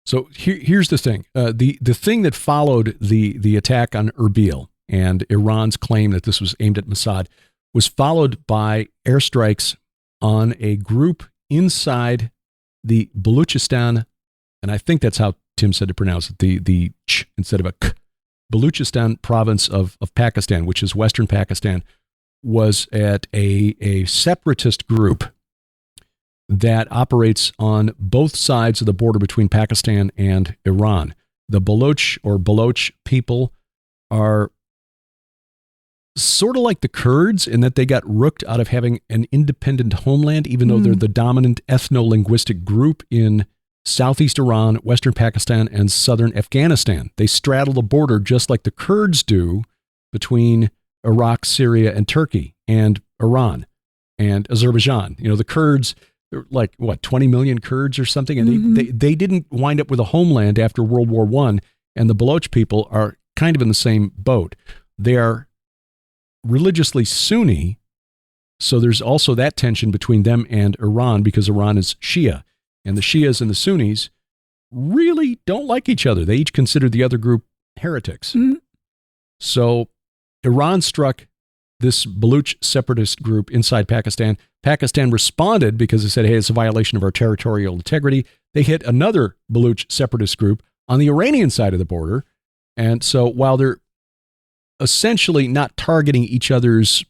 So here's the thing. The thing that followed the attack on Erbil and Iran's claim that this was aimed at Mossad was followed by airstrikes on a group inside the Baluchistan, and I think that's how Tim said to pronounce it, the ch instead of a k. Baluchistan province of Pakistan, which is Western Pakistan, was at a separatist group that operates on both sides of the border between Pakistan and Iran. The Baloch people are sort of like the Kurds in that they got rooked out of having an independent homeland, even though they're the dominant ethno-linguistic group in southeast Iran, western Pakistan, and southern Afghanistan. They straddle the border just like the Kurds do between Iraq, Syria, and Turkey, and Iran, and Azerbaijan. You know, the Kurds, like, 20 million Kurds or something, and they didn't wind up with a homeland after World War I, and the Baloch people are kind of in the same boat. They are religiously Sunni, so there's also that tension between them and Iran, because Iran is Shia, and the Shias and the Sunnis really don't like each other. They each consider the other group heretics. So Iran struck this Baloch separatist group inside Pakistan. Pakistan responded because they said, hey, it's a violation of our territorial integrity. They hit another Baloch separatist group on the Iranian side of the border. And so while they're essentially not targeting each other's,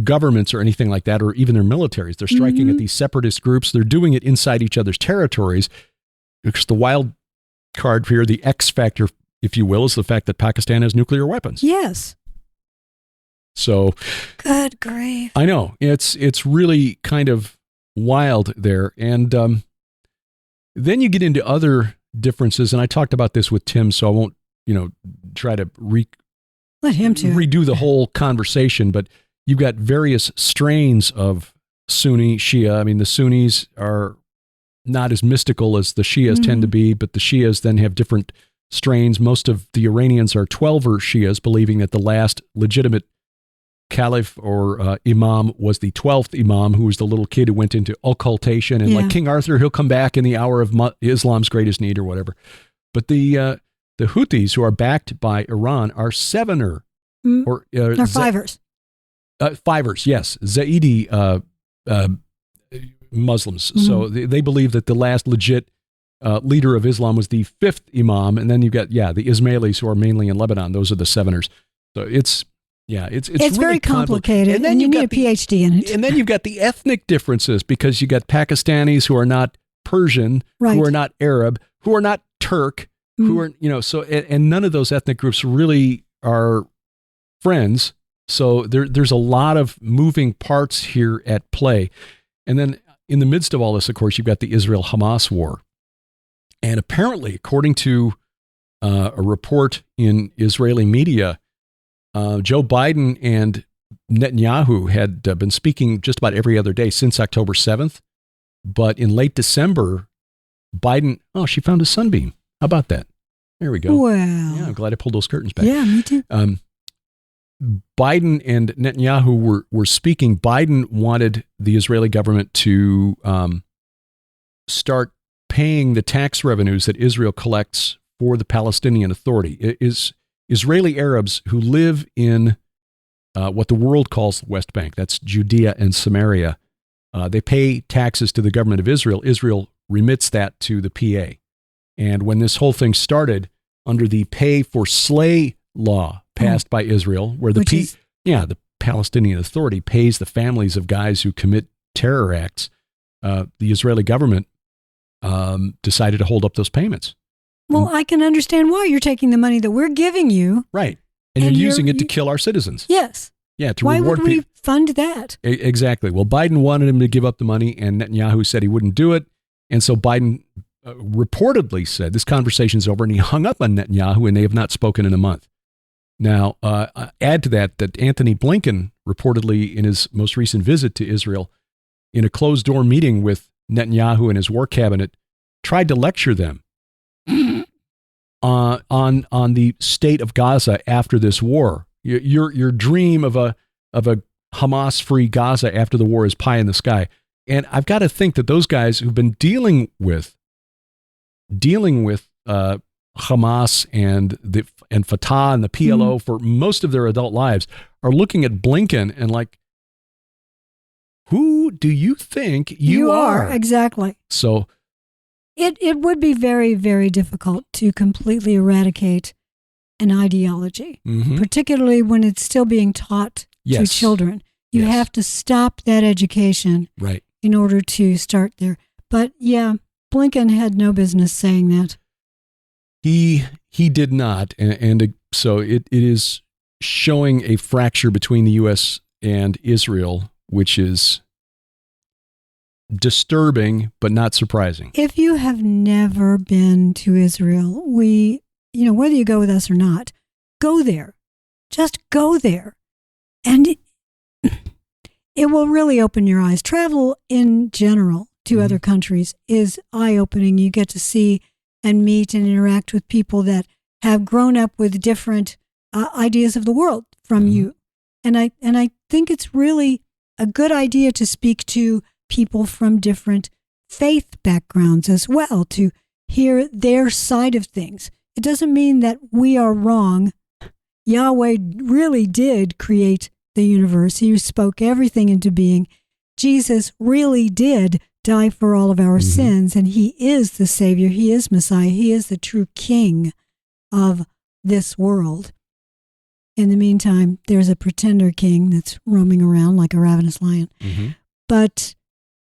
governments or anything like that, or even their militaries, they're striking at these separatist groups. They're doing it inside each other's territories. Because the wild card here, the X factor, if you will, is the fact that Pakistan has nuclear weapons. Yes. So, good grief. I know it's really kind of wild there. And then you get into other differences, and I talked about this with Tim, so I won't, try to let him redo the whole conversation. But you've got various strains of Sunni, Shia. I mean, the Sunnis are not as mystical as the Shias tend to be, but the Shias then have different strains. Most of the Iranians are 12er Shias, believing that the last legitimate caliph or imam was the 12th imam, who was the little kid who went into occultation, and like King Arthur, he'll come back in the hour of Islam's greatest need or whatever. But the Houthis, who are backed by Iran, are 7er or they're 5ers. 5ers, yes, Zaidi Muslims. So they believe that the last legit leader of Islam was the 5th imam, and then you've got the Ismailis, who are mainly in Lebanon. Those are the 7ers. So it's really very complicated, and you need a PhD in it. And then you've got the ethnic differences, because you got Pakistanis who are not Persian, who are not Arab, who are not Turk, who are, so, and none of those ethnic groups really are friends. So there's a lot of moving parts here at play. And then in the midst of all this, of course, you've got the Israel-Hamas war. And apparently, according to a report in Israeli media, Joe Biden and Netanyahu had been speaking just about every other day since October 7th. But in late December, Biden, she found a sunbeam. How about that? There we go. Wow. Yeah, I'm glad I pulled those curtains back. Yeah, me too. Biden and Netanyahu were speaking. Biden wanted the Israeli government to start paying the tax revenues that Israel collects for the Palestinian Authority. It is Israeli Arabs who live in what the world calls the West Bank. That's Judea and Samaria. They pay taxes to the government of Israel. Israel remits that to the PA. And when this whole thing started, under the pay for slay law passed by Israel, where the Palestinian Authority pays the families of guys who commit terror acts, the Israeli government decided to hold up those payments. Well, I can understand why. You're taking the money that we're giving you. Right. And you're using it to kill our citizens. Yes. Yeah, to why reward would we fund that? Exactly. Well, Biden wanted him to give up the money, and Netanyahu said he wouldn't do it. And so Biden reportedly said, this conversation's over, and he hung up on Netanyahu, and they have not spoken in a month. Now, add to that Anthony Blinken reportedly, in his most recent visit to Israel, in a closed-door meeting with Netanyahu and his war cabinet, tried to lecture them on the state of Gaza after this war. Your dream of a Hamas-free Gaza after the war is pie in the sky. And I've got to think that those guys who've been dealing with Hamas and Fatah and the PLO for most of their adult lives are looking at Blinken and like, who do you think you are? Exactly. So it would be very, very difficult to completely eradicate an ideology, particularly when it's still being taught to children. You have to stop that education in order to start there. But yeah, Blinken had no business saying that. He did not. And so it is showing a fracture between the U.S. and Israel, which is disturbing, but not surprising. If you have never been to Israel, whether you go with us or not, go there. Just go there. And it will really open your eyes. Travel in general to other countries is eye-opening. You get to see and meet and interact with people that have grown up with different ideas of the world from you. And I think it's really a good idea to speak to people from different faith backgrounds as well, to hear their side of things. It doesn't mean that we are wrong. Yahweh really did create the universe. He spoke everything into being. Jesus really did die for all of our sins, and he is the Savior. He is Messiah. He is the true King of this world. In the meantime, there's a pretender king that's roaming around like a ravenous lion. But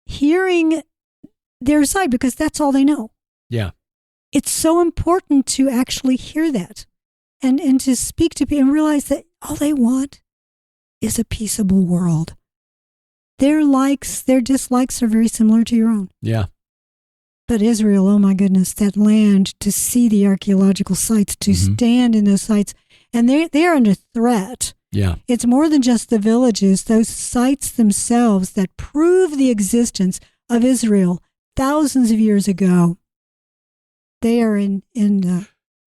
hearing their side, because that's all they know. Yeah. It's so important to actually hear that and to speak to people and realize that all they want is a peaceable world. Their likes, their dislikes are very similar to your own. Yeah. But Israel, oh my goodness, that land, to see the archaeological sites, to stand in those sites, and they're under threat. Yeah. It's more than just the villages, those sites themselves that prove the existence of Israel thousands of years ago. They are in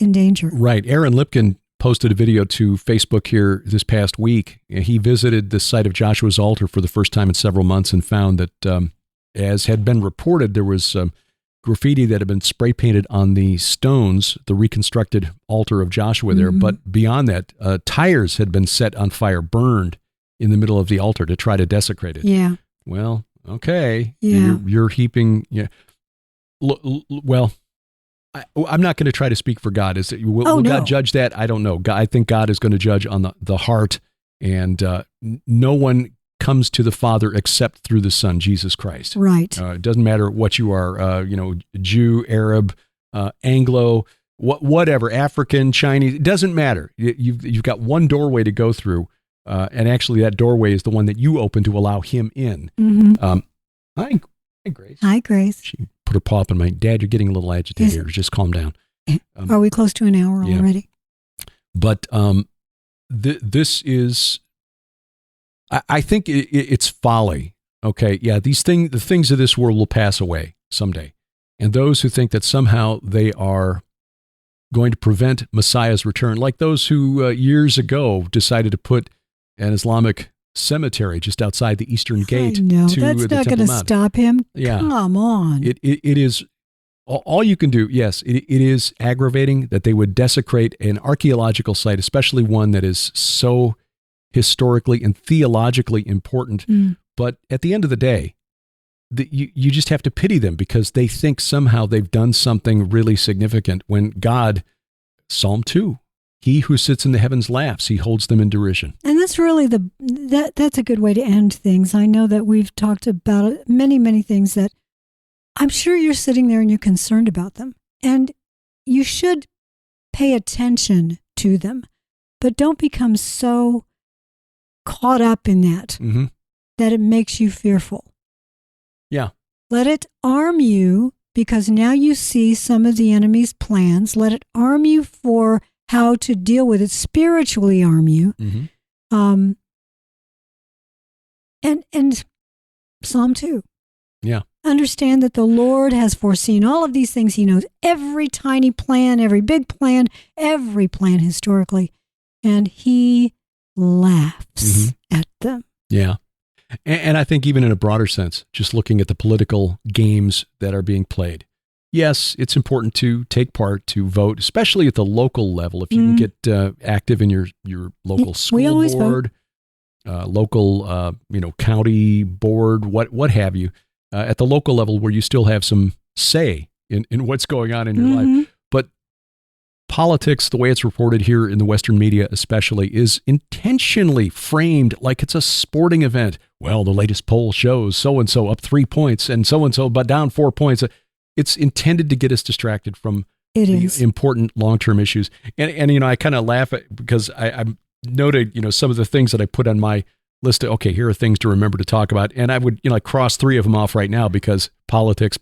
danger. Right. Aaron Lipkin posted a video to Facebook here this past week. He visited the site of Joshua's altar for the first time in several months and found that, as had been reported, there was graffiti that had been spray painted on the stones, the reconstructed altar of Joshua there. But beyond that, tires had been set on fire, burned in the middle of the altar to try to desecrate it. Yeah. Well, okay. Yeah. You're heaping. Yeah. Well, I'm not going to try to speak for God. Will God judge that? I don't know. I think God is going to judge on the heart, and no one comes to the Father except through the Son, Jesus Christ. Right. It doesn't matter what you are, Jew, Arab, Anglo, whatever, African, Chinese. It doesn't matter. You've got one doorway to go through, and actually that doorway is the one that you open to allow Him in. Hi, Grace. Hi, Grace. She put her paw up on my Dad. You're getting a little agitated here. Just calm down. Are we close to an hour already? But this is, I think it's folly. Okay, yeah, the things of this world will pass away someday, and those who think that somehow they are going to prevent Messiah's return, like those who years ago decided to put an Islamic cemetery just outside the eastern gate. No, to that's not going to stop him. Yeah. Come on. It is all you can do. Yes, it is aggravating that they would desecrate an archaeological site, especially one that is so historically and theologically important. But at the end of the day, you just have to pity them because they think somehow they've done something really significant when God, Psalm 2, He who sits in the heavens laughs, He holds them in derision. And that's really that's a good way to end things. I know that we've talked about many, many things that I'm sure you're sitting there and you're concerned about them. And you should pay attention to them, but don't become so caught up in that that it makes you fearful. Yeah. Let it arm you, because now you see some of the enemy's plans. Let it arm you for how to deal with it, spiritually arm you. And Psalm 2. Yeah. Understand that the Lord has foreseen all of these things. He knows every tiny plan, every big plan, every plan historically, and He laughs at them. Yeah. And I think even in a broader sense, just looking at the political games that are being played, yes, it's important to take part, to vote, especially at the local level. If you can get active in your local school board, local county board, what have you, at the local level where you still have some say in what's going on in your life. But politics, the way it's reported here in the Western media especially, is intentionally framed like it's a sporting event. Well, the latest poll shows so-and-so up 3 points and so-and-so but down 4 points. It's intended to get us distracted from the important long-term issues. And I kind of laugh at because I'm noted, some of the things that I put on my list of, okay, here are things to remember to talk about. And I would, cross 3 of them off right now because politics.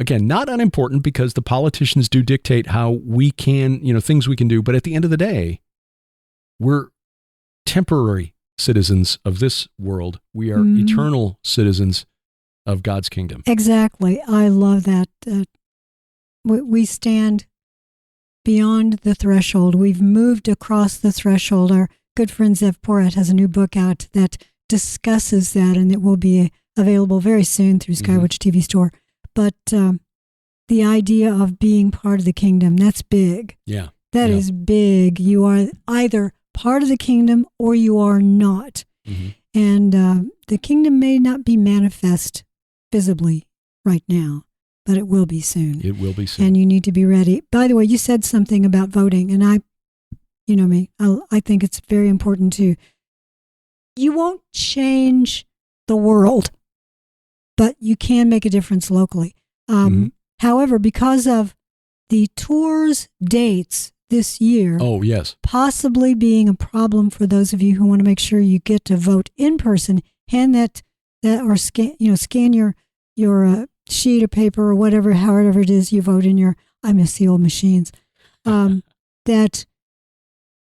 Again, not unimportant because the politicians do dictate how we can, things we can do. But at the end of the day, we're temporary citizens of this world. We are eternal citizens of God's kingdom. Exactly. I love that. We stand beyond the threshold. We've moved across the threshold. Our good friend Zev Porat has a new book out that discusses that, and it will be available very soon through Skywatch TV Store. But the idea of being part of the kingdom, that's big. Yeah. That is big. You are either part of the kingdom or you are not. Mm-hmm. And the kingdom may not be manifest visibly right now, but it will be soon. It will be soon. And you need to be ready. By the way, you said something about voting, and you know me, I think it's very important too. You won't change the world, but you can make a difference locally. However, because of the tour's dates this year, possibly being a problem for those of you who want to make sure you get to vote in person, hand that or scan your sheet of paper or whatever, however it is you vote in your. I miss the old machines. That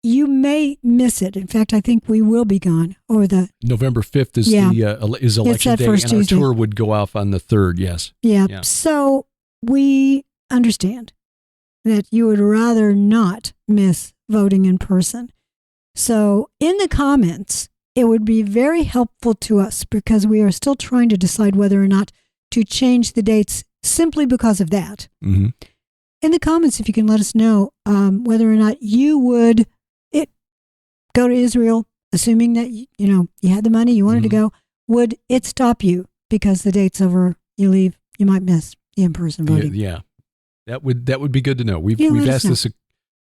you may miss it. In fact, I think we will be gone over the November 5th is is election day, and our tour would go off on the 3rd. Yes. Yeah. So we understand that you would rather not miss voting in person. So in the comments, it would be very helpful to us because we are still trying to decide whether or not to change the dates simply because of that. Mm-hmm. In the comments, if you can let us know whether or not you would go to Israel, assuming that you had the money, you wanted to go, would it stop you because the date's over, you leave, you might miss the in-person voting? Yeah. That would be good to know. We've asked this a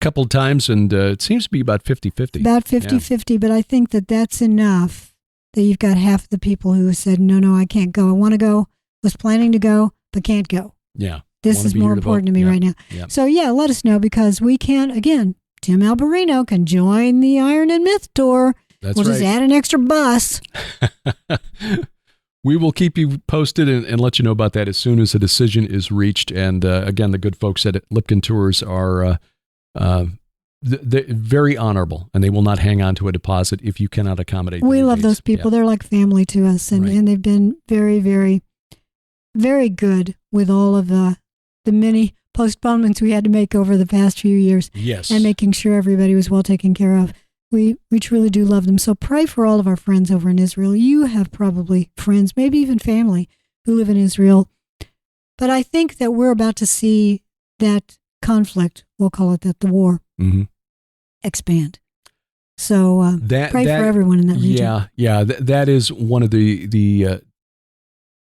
couple of times, and it seems to be about 50-50. About 50-50, but I think that's enough that you've got half the people who said, no, I can't go. I want to go, was planning to go, but can't go. Yeah. This is more important to me right now. Yeah. So, let us know because we can, again, Tim Alberino can join the Iron and Myth Tour. That's we'll just add an extra bus. We will keep you posted and let you know about that as soon as a decision is reached. And again, the good folks at Lipkin Tours are very honorable, and they will not hang on to a deposit if you cannot accommodate. We love those people. Yeah. They're like family to us, and they've been very, very, very good with all of the many postponements we had to make over the past few years. Yes. And making sure everybody was well taken care of. We truly do love them. So pray for all of our friends over in Israel. You have probably friends, maybe even family, who live in Israel. But I think that we're about to see that conflict, we'll call it that, the war, expand. So pray for everyone in that region. Yeah. That is one of the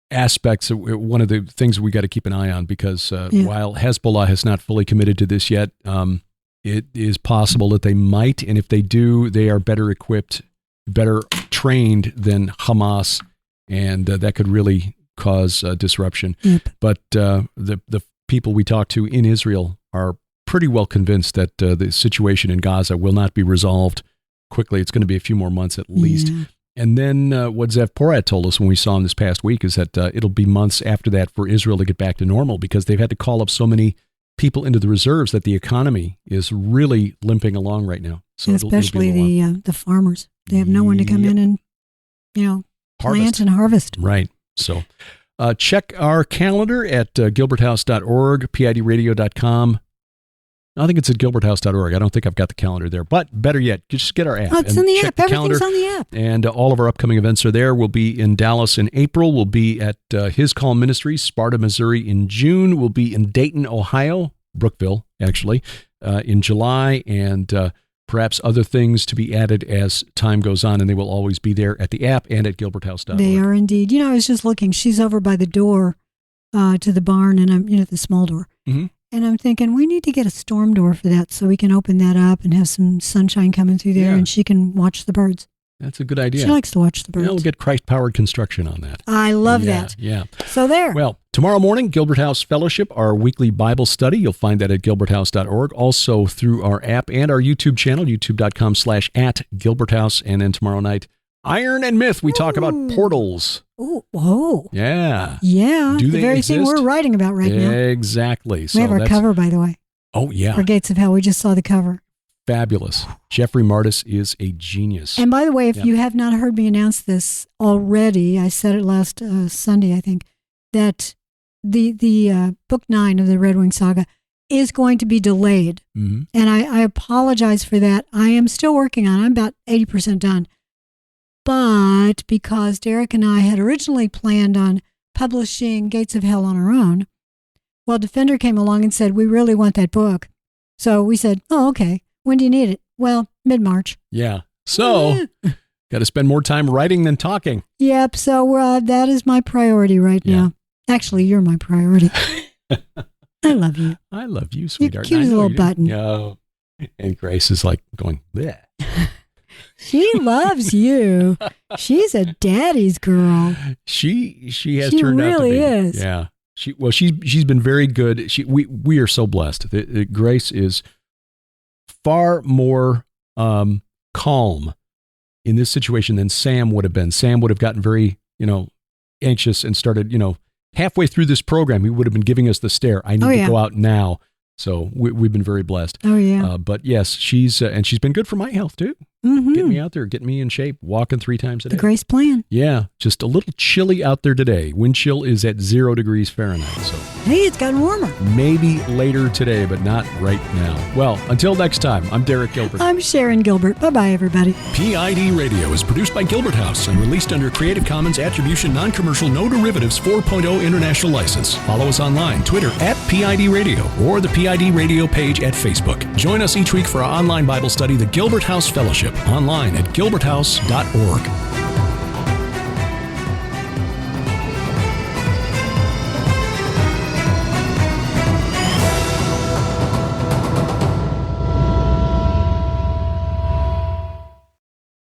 aspects, one of the things we got to keep an eye on because while Hezbollah has not fully committed to this yet, it is possible that they might, and if they do, they are better equipped, better trained than Hamas, and that could really cause disruption. Yep. But the people we talk to in Israel are pretty well convinced that the situation in Gaza will not be resolved quickly. It's going to be a few more months at least. Yeah. And then what Zev Porat told us when we saw him this past week is that it'll be months after that for Israel to get back to normal because they've had to call up so many people into the reserves that the economy is really limping along right now. So especially the farmers. They have no one to come in and, plant and harvest. Right. So check our calendar at gilberthouse.org, PIDradio.com. I think it's at gilberthouse.org. I don't think I've got the calendar there. But better yet, just get our app. Oh, it's in the app. Everything's on the app. And all of our upcoming events are there. We'll be in Dallas in April. We'll be at His Call Ministries, Sparta, Missouri in June. We'll be in Dayton, Ohio, Brookville, actually, in July. And perhaps other things to be added as time goes on. And they will always be there at the app and at gilberthouse.org. They are indeed. I was just looking. She's over by the door to the barn, and I'm, the small door. Mm-hmm. And I'm thinking, we need to get a storm door for that so we can open that up and have some sunshine coming through there and she can watch the birds. That's a good idea. She likes to watch the birds. We'll get Christ-powered construction on that. I love that. Yeah. So there. Well, tomorrow morning, Gilbert House Fellowship, our weekly Bible study. You'll find that at gilberthouse.org. Also through our app and our YouTube channel, youtube.com/@gilberthouse. And then tomorrow night, Iron and Myth. We talk about portals. Oh, whoa. Yeah. Yeah. Do the they very exist? thing we're writing about right now. Exactly. We have our cover, by the way. Oh, yeah. For Gates of Hell. We just saw the cover. Fabulous. Jeffrey Martis is a genius. And by the way, if you have not heard me announce this already, I said it last Sunday, I think, that the book 9 of the Red Wing Saga is going to be delayed. Mm-hmm. And I apologize for that. I am still working on it. I'm about 80% done. But because Derek and I had originally planned on publishing Gates of Hell on our own, well, Defender came along and said, we really want that book. So we said, oh, okay. When do you need it? Well, mid-March. Yeah. So, got to spend more time writing than talking. Yep. So that is my priority right now. Actually, you're my priority. I love you. I love you, sweetheart. You're cute as a little button. Oh. And Grace is like going, bleh. She loves you. She's a daddy's girl. She has turned out to be. She really is. Yeah. She's been very good. We are so blessed. Grace is far more calm in this situation than Sam would have been. Sam would have gotten very, anxious and started, halfway through this program, he would have been giving us the stare. I need to go out now. So we've been very blessed. Oh, yeah. But yes, she's been good for my health too. Mm-hmm. Getting me out there, getting me in shape, walking 3 times a day. The Grace plan. Yeah, just a little chilly out there today. Wind chill is at 0 degrees Fahrenheit. So hey, it's gotten warmer. Maybe later today, but not right now. Well, until next time, I'm Derek Gilbert. I'm Sharon Gilbert. Bye-bye, everybody. P.I.D. Radio is produced by Gilbert House and released under Creative Commons Attribution Non-Commercial No Derivatives 4.0 International License. Follow us online, Twitter @P.I.D. Radio or the P.I.D. Radio page at Facebook. Join us each week for our online Bible study, the Gilbert House Fellowship, online at gilberthouse.org.